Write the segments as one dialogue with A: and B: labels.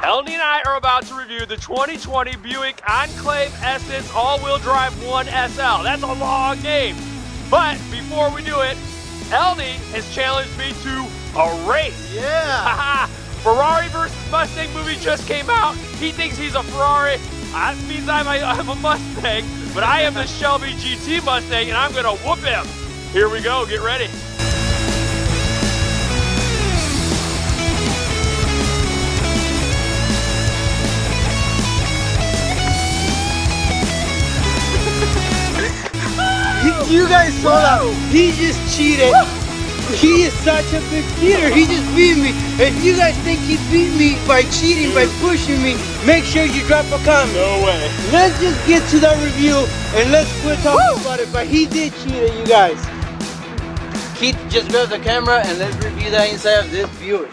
A: Elney and I are about to review the 2020 Buick Enclave Essence all-wheel drive 1 SL. That's a long name. But before we do it, Elney has challenged me to a race.
B: Yeah.
A: Ferrari versus Mustang movie just came out. He thinks he's a Ferrari. That means I'm a Mustang, but I am the Shelby GT Mustang, and I'm gonna whoop him. Here we go, get ready.
B: You guys saw that. He just cheated. He is such a big cheater. He just beat me. If you guys think he beat me by cheating, by pushing me, make sure you drop a comment.
A: No way.
B: Let's just get to that review and let's quit talking about it. But he did cheat it, you guys. Keith, just grab the camera and let's review the inside of this Buick.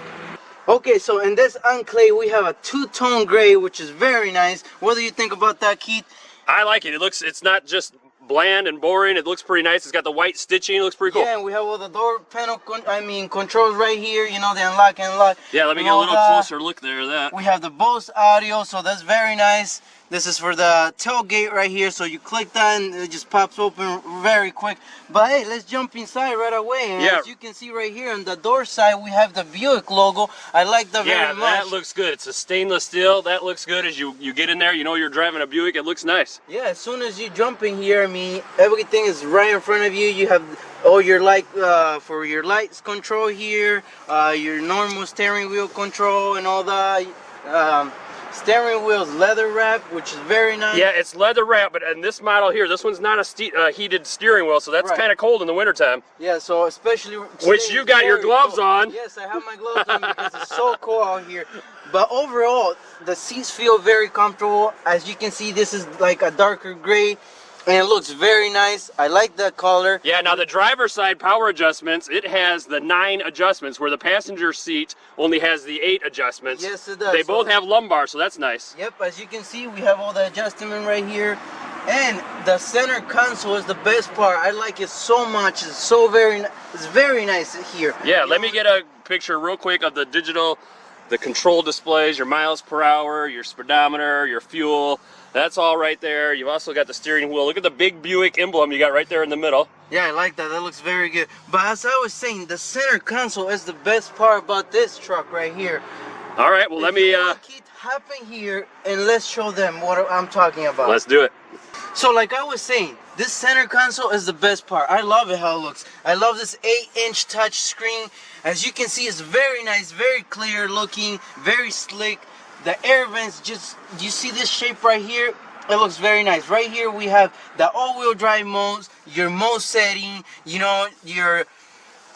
B: Okay, so in this Enclave we have a two-tone gray, which is very nice. What do you think about that, Keith?
A: I like it. It's not just bland and boring. It looks pretty nice. It's got the white stitching. It looks pretty cool.
B: Yeah, and we have all the door panel, controls right here. You know, the unlock and lock.
A: Yeah, let me get a little closer look there at that.
B: We have the Bose audio, so that's very nice. This is for the tailgate right here, so you click that and it just pops open very quick. But hey, let's jump inside right away. And
A: yeah.
B: As you can see right here on the door side, we have the Buick logo. I like that very much.
A: Yeah, that looks good. It's a stainless steel. That looks good. As you get in there, you know you're driving a Buick. It looks nice.
B: Yeah, as soon as you jump in here, I mean, everything is right in front of you. You have all your light, for your lights control here, your normal steering wheel control and all that. Steering wheel's leather wrap, which is very nice.
A: Yeah, it's leather wrap, but in this model here, this one's not a heated steering wheel, so that's kind of cold in the wintertime.
B: Yeah, so especially
A: which you got your gloves on.
B: Yes, I have my gloves on because it's so cold out here. But overall, the seats feel very comfortable. As you can see, this is like a darker gray. And it looks very nice. I like that color.
A: Yeah, now the driver's side power adjustments, it has the 9 adjustments, where the passenger seat only has the 8 adjustments.
B: Yes, it does.
A: They both have lumbar, so that's nice.
B: Yep, as you can see, we have all the adjustment right here. And the center console is the best part. I like it so much. It's very nice here.
A: Yeah, let me get a picture real quick of the digital, the control displays, your miles per hour, your speedometer, your fuel. That's all right there. You've also got the steering wheel. Look at the big Buick emblem you got right there in the middle.
B: Yeah, I like that. That looks very good. But as I was saying, the center console is the best part about this truck right here.
A: All right, well, let me
B: Keith, hop in here and let's show them what I'm talking about.
A: Let's do it.
B: So like I was saying, this center console is the best part. I love it how it looks. I love this 8-inch touch screen. As you can see, it's very nice, very clear looking, very slick. The air vents, you see this shape right here? It looks very nice. Right here we have the all-wheel drive modes, your mode setting, you know, your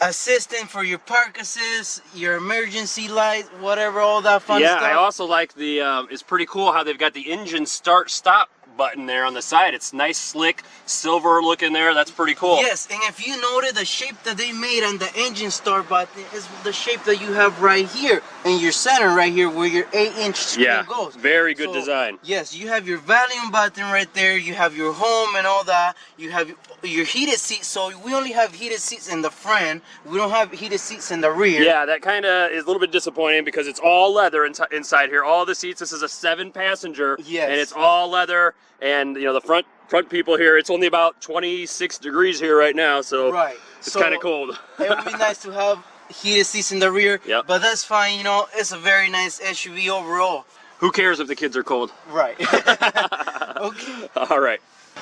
B: assistant for your park assist, your emergency light, whatever, all that fun stuff.
A: Yeah, I also like the, it's pretty cool how they've got the engine start-stop button there on the side. It's nice, slick, silver looking there. That's pretty cool.
B: Yes, and if you noted, the shape that they made on the engine start button is the shape that you have right here in your center right here where your 8-inch screen goes.
A: Very good design.
B: Yes, you have your volume button right there. You have your home and all that. You have your heated seats. So we only have heated seats in the front. We don't have heated seats in the rear.
A: Yeah, that kind of is a little bit disappointing because it's all leather inside here. All the seats. This is a 7-passenger.
B: Yes.
A: And it's all leather. And you know, the front people here, it's only about 26 degrees here right now, so it's kind of cold.
B: It would be nice to have heated seats in the rear,
A: yep.
B: But that's fine. You know, it's a very nice SUV overall.
A: Who cares if the kids are cold?
B: Right. Okay.
A: All right.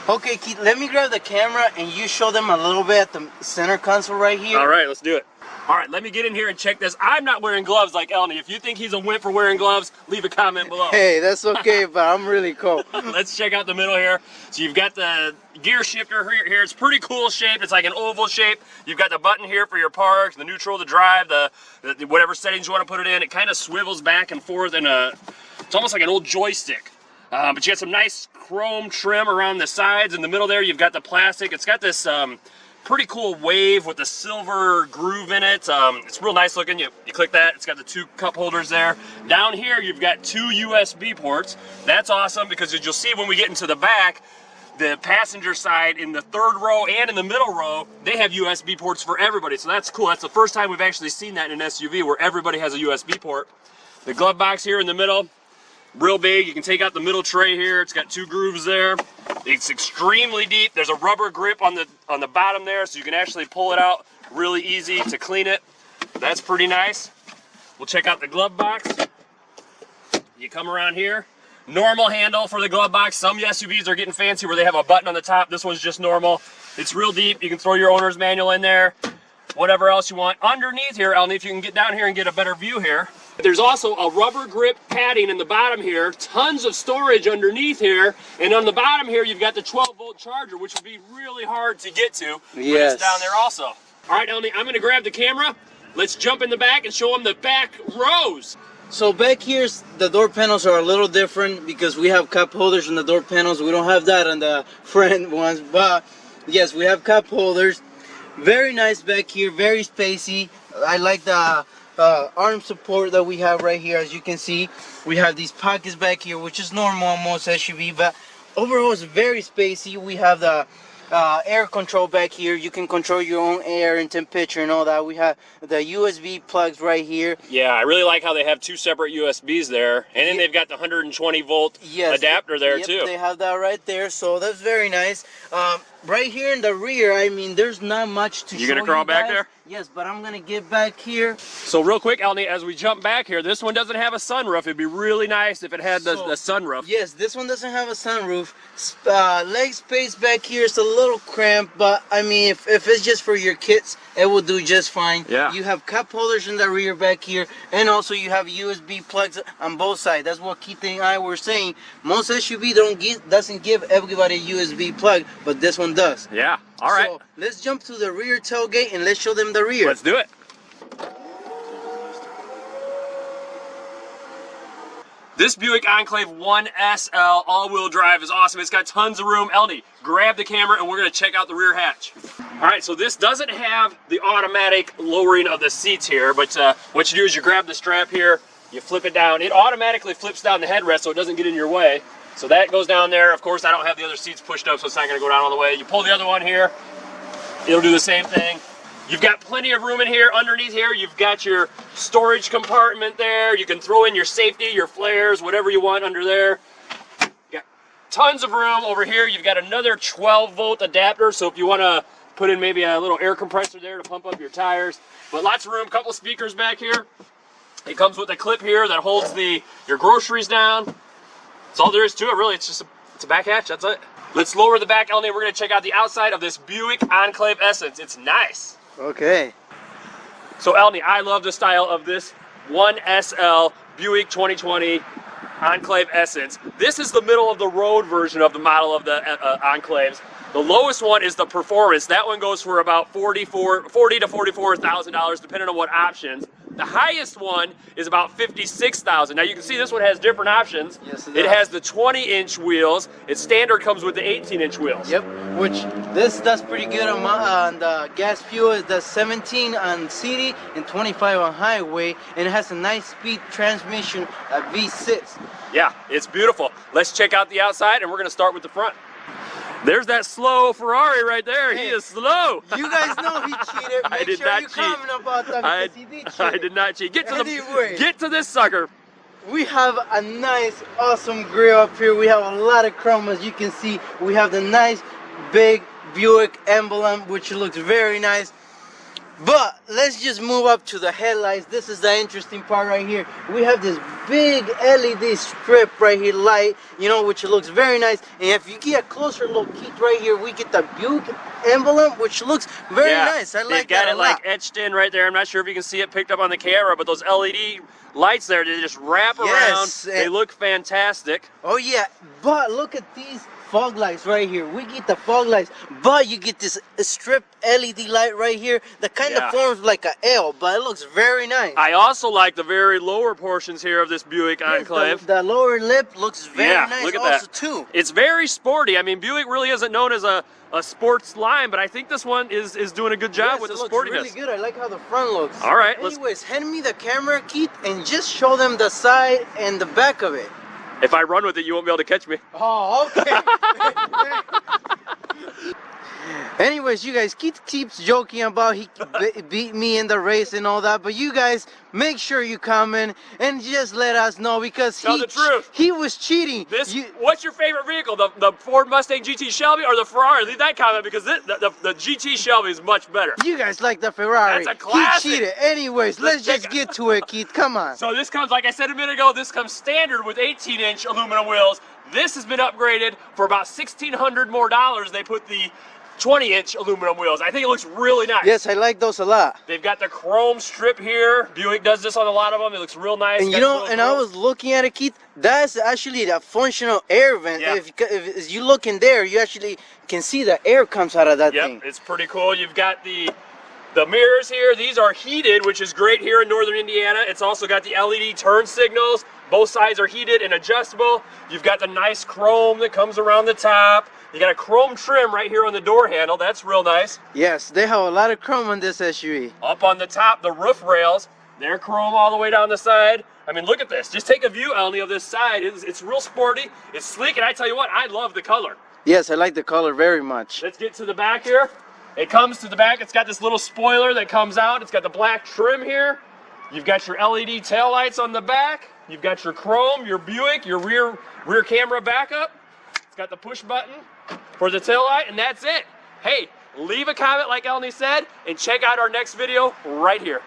B: Okay, Keith, let me grab the camera and you show them a little bit at the center console right here.
A: All right, let's do it. All right, let me get in here and check this. I'm not wearing gloves like Elney. If you think he's a wimp for wearing gloves, leave a comment below.
B: Hey, that's okay, but I'm really cold.
A: Let's check out the middle here. So you've got the gear shifter here. It's pretty cool shape. It's like an oval shape. You've got the button here for your park, the neutral, the drive, the whatever settings you want to put it in. It kind of swivels back and forth in it's almost like an old joystick. But you got some nice chrome trim around the sides. In the middle there, you've got the plastic. It's got this pretty cool wave with the silver groove in it. It's real nice looking. You click that, it's got the 2 cup holders there. Down here, you've got 2 USB ports. That's awesome because as you'll see when we get into the back, the passenger side in the 3rd row and in the middle row, they have USB ports for everybody. So that's cool. That's the first time we've actually seen that in an SUV where everybody has a USB port. The glove box here in the middle, real big. You can take out the middle tray here. It's got 2 grooves there. It's extremely deep. There's a rubber grip on the bottom there, so you can actually pull it out really easy to clean it. That's pretty nice. We'll check out the glove box. You come around here. Normal handle for the glove box. Some SUVs are getting fancy where they have a button on the top. This one's just normal. It's real deep. You can throw your owner's manual in there. Whatever else you want. Underneath here, Elnie, if you can get down here and get a better view here. There's also a rubber grip padding in the bottom here. Tons of storage underneath here. And on the bottom here, you've got the 12-volt charger, which would be really hard to get to.
B: Yes.
A: It's down there also. All right, Elnie, I'm going to grab the camera. Let's jump in the back and show them the back rows.
B: So back here, the door panels are a little different because we have cup holders in the door panels. We don't have that on the front ones, but yes, we have cup holders. Very nice back here, very spacey. I like the arm support that we have right here. As you can see, we have these pockets back here, which is normal on most SUV, but overall it's very spacey. We have the air control back here. You can control your own air and temperature and all that. We have the USB plugs right here.
A: Yeah, I really like how they have 2 separate USBs there, and then they've got the 120-volt adapter there too.
B: They have that right there, so that's very nice. Right here in the rear, I mean, there's not much to show you.
A: You gonna crawl back there?
B: Yes, but I'm gonna get back here.
A: So real quick, Elnie, as we jump back here, this one doesn't have a sunroof. It'd be really nice if it had the sunroof.
B: Yes, this one doesn't have a sunroof. Leg space back here is a little cramped, but I mean, if it's just for your kids, it will do just fine.
A: Yeah.
B: You have cup holders in the rear back here, and also you have USB plugs on both sides. That's what Keith and I were saying. Most SUV doesn't give everybody a USB plug, but this one does.
A: Yeah. All right.
B: So let's jump to the rear tailgate and let's show them the rear.
A: Let's do it. This Buick Enclave 1SL all-wheel drive is awesome. It's got tons of room. Elnie, grab the camera and we're going to check out the rear hatch. All right, so this doesn't have the automatic lowering of the seats here, but what you do is you grab the strap here, you flip it down. It automatically flips down the headrest so it doesn't get in your way. So that goes down there. Of course, I don't have the other seats pushed up, so it's not going to go down all the way. You pull the other one here, it'll do the same thing. You've got plenty of room in here. Underneath here, you've got your storage compartment there. You can throw in your safety, your flares, whatever you want under there. You got tons of room over here. You've got another 12-volt adapter, so if you want to put in maybe a little air compressor there to pump up your tires. But lots of room, couple speakers back here. It comes with a clip here that holds your groceries down. That's all there is to it, really. It's a back hatch, that's it. Let's lower the back, Elnie. We're going to check out the outside of this Buick Enclave Essence. It's nice.
B: Okay.
A: So, Elnie, I love the style of this 1SL Buick 2020 Enclave Essence. This is the middle of the road version of the model of the Enclaves. The lowest one is the Performance. That one goes for about $40,000 to $44,000, depending on what options. The highest one is about $56,000. Now you can see this one has different options.
B: Yes,
A: it has the 20-inch wheels. Its standard comes with the 18-inch wheels.
B: Yep, which this does pretty good on the gas fuel. It does 17 on city and 25 on highway, and it has a nice speed transmission at V6.
A: Yeah, it's beautiful. Let's check out the outside, and we're going to start with the front. There's that slow Ferrari right there. He is slow.
B: You guys know he cheated. Make
A: I did
B: sure
A: not
B: you
A: cheat.
B: comment about that because he did cheat.
A: I did not cheat. Get to this sucker.
B: We have a nice, awesome grill up here. We have a lot of chrome, as you can see. We have the nice, big Buick emblem, which looks very nice. But let's just move up to the headlights. This is the interesting part right here. We have this big LED strip right here, light, you know, which looks very nice. And if you get a closer look, Keith, right here, we get the Buick emblem, which looks very nice. I like that a lot.
A: They've got it like etched in right there. I'm not sure if you can see it picked up on the camera, but those LED lights there, they just wrap around. They look fantastic.
B: Oh yeah, but look at these fog lights right here. We get the fog lights, but you get this strip LED light right here that kind of forms like a L, but it looks very nice.
A: I also like the very lower portions here of this Buick Enclave.
B: The lower lip looks very nice
A: look at
B: also
A: that.
B: too.
A: It's very sporty. I mean, Buick really isn't known as a sports line, but I think this one is doing a good job with the sportiness.
B: It looks really good. I like how the front looks.
A: All right.
B: Anyways, hand me the camera, Keith, and just show them the side and the back of it.
A: If I run with it, you won't be able to catch me.
B: Oh, okay. Anyways, you guys, Keith keeps joking about he beat me in the race and all that, but you guys make sure you comment and just let us know, because
A: Tell the truth.
B: he was cheating.
A: What's your favorite vehicle? The Ford Mustang GT Shelby or the Ferrari? Leave that comment, because the GT Shelby is much better.
B: You guys like the Ferrari.
A: That's a classic.
B: He cheated. Anyways, let's just get to it, Keith. Come on.
A: So this comes, like I said a minute ago, this comes standard with 18-inch aluminum wheels. This has been upgraded for about $1,600 more. They put the 20-inch aluminum wheels. I think it looks really nice.
B: Yes, I like those a lot.
A: They've got the chrome strip here. Buick does this on a lot of them. It looks real nice.
B: And you know, and I was looking at it, Keith. That's actually the functional air vent.
A: Yeah.
B: If you look in there, you actually can see the air comes out of that thing.
A: Yep, it's pretty cool. You've got the mirrors here. These are heated, which is great here in northern Indiana. It's also got the LED turn signals. Both sides are heated and adjustable. You've got the nice chrome that comes around the top. You got a chrome trim right here on the door handle. That's real nice.
B: Yes, they have a lot of chrome on this SUV.
A: Up on the top, the roof rails, they're chrome all the way down the side. I mean, look at this. Just take a view, Elnie, of this side. It's real sporty. It's sleek, and I tell you what, I love the color.
B: Yes, I like the color very much.
A: Let's get to the back here. It comes to the back. It's got this little spoiler that comes out. It's got the black trim here. You've got your LED taillights on the back. You've got your chrome, your Buick, your rear camera backup. It's got the push button for the taillight, and that's it. Hey, leave a comment like Elnie said, and check out our next video right here.